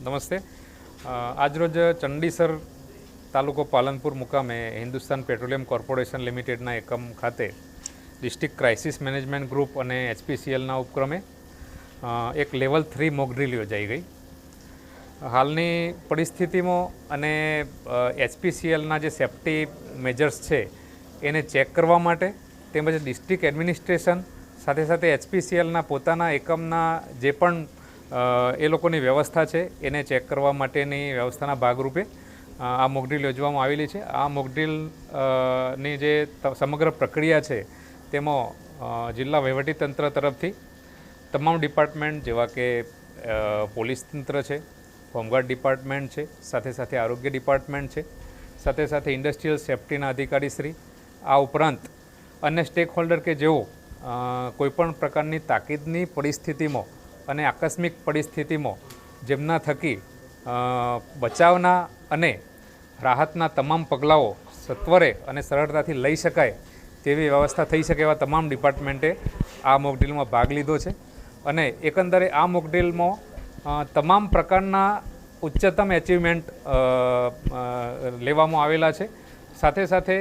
નમસ્તે. આજરોજ ચંડીસર તાલુકો પાલનપુર મુકામે હિન્દુસ્તાન પેટ્રોલિયમ કોર્પોરેશન લિમિટેડના એકમ ખાતે ડિસ્ટ્રિક્ટ ક્રાઇસિસ મેનેજમેન્ટ ગ્રુપ અને HPCLના ઉપક્રમે એક લેવલ 3 મોક ડ્રીલ યોજાઈ ગઈ. હાલની પરિસ્થિતિમાં અને HPCLના જે સેફ્ટી મેજર્સ છે એને ચેક કરવા માટે તેમજ ડિસ્ટ્રિક્ટ એડમિનિસ્ટ્રેશન સાથે સાથે HPCLના પોતાના એકમના જે પણ એ લોકોની વ્યવસ્થા છે એને ચેક કરવા માટેની વ્યવસ્થાના ભાગરૂપે આ મોક ડ્રીલ યોજવામાં આવેલી છે. આ મોક ડ્રીલની જે સમગ્ર પ્રક્રિયા છે તેમાં જિલ્લા વહીવટીતંત્ર તરફથી તમામ ડિપાર્ટમેન્ટ જેવા કે પોલીસ તંત્ર છે, હોમગાર્ડ ડિપાર્ટમેન્ટ છે, સાથે સાથે આરોગ્ય ડિપાર્ટમેન્ટ છે, સાથે સાથે ઇન્ડસ્ટ્રીયલ સેફ્ટીના અધિકારીશ્રી, આ ઉપરાંત અન્ય સ્ટેક હોલ્ડર કે જેઓ કોઈપણ પ્રકારની તાકીદની પરિસ્થિતિમાં અને આકસ્મિક પરિસ્થિતિમાં જેમના થકી બચાવના અને રાહતના તમામ પગલાઓ સત્વરે અને સરળતાથી લઈ શકાય તેવી વ્યવસ્થા થઈ શકે એવા તમામ ડિપાર્ટમેન્ટે આ મોક ડ્રીલમાં ભાગ લીધો છે. અને એકંદરે આ મોક ડ્રીલમાં તમામ પ્રકારના ઉચ્ચતમ એચિવમેન્ટ લેવામાં આવેલા છે. સાથે સાથે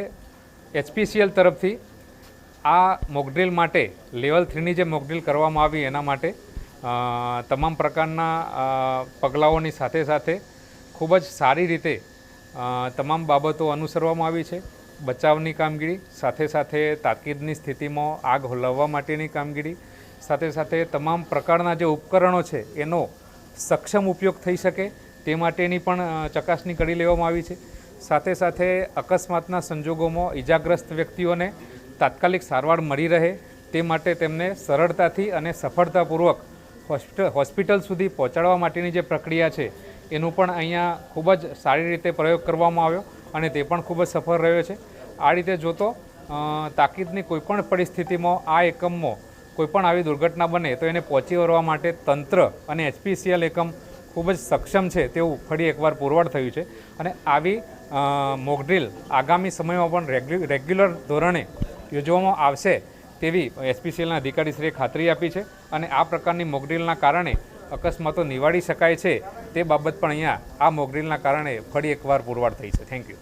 HPCL તરફથી આ મોક ડ્રીલ માટે લેવલ 3ની જે મોક ડ્રીલ કરવામાં આવી એના માટે તમામ પ્રકારના પગલાઓની સાથે સાથે ખૂબ જ સારી રીતે તમામ બાબતો અનુસરવામાં આવી છે. બચાવની કામગીરી, સાથે સાથે તાકીદની સ્થિતિમાં આગ હોલવવા માટેની કામગીરી, સાથે સાથે તમામ પ્રકારના જે ઉપકરણો છે એનો સક્ષમ ઉપયોગ થઈ શકે તે માટેની પણ ચકાસણી કરી લેવામાં આવી છે. સાથે સાથે અકસ્માતના સંજોગોમાં ઈજાગ્રસ્ત વ્યક્તિઓને તાત્કાલિક સારવાર મળી રહે તે માટે તેમને સરળતાથી અને સફળતાપૂર્વક હોસ્પિટલ સુધી પહોંચાડવા માટેની જે પ્રક્રિયા છે એનું પણ અહીંયા ખૂબ જ સારી રીતે પ્રયોગ કરવામાં આવ્યો અને તે પણ ખૂબ જ સફળ રહ્યો છે. આ રીતે જોતો તાકીદની કોઈપણ પરિસ્થિતિમાં આ એકમમાં કોઈપણ આવી દુર્ઘટના બને તો એને પહોંચી વળવા માટે તંત્ર અને HPCL એકમ ખૂબ જ સક્ષમ છે તેવું ફરી એકવાર પુરવાર થયું છે. અને આવી મોક ડ્રીલ આગામી સમયમાં પણ રેગ્યુલર ધોરણે યોજવામાં આવશે તેવી HPCLના અધિકારીશ્રીએ ખાતરી આપી છે. અને આ પ્રકારની મોક ડ્રીલના કારણે અકસ્માતો નિવારી શકાય છે તે બાબત પણ અહીંયા આ મોક ડ્રીલના કારણે ફરી એકવાર પુરવાર થઈ છે. Thank you.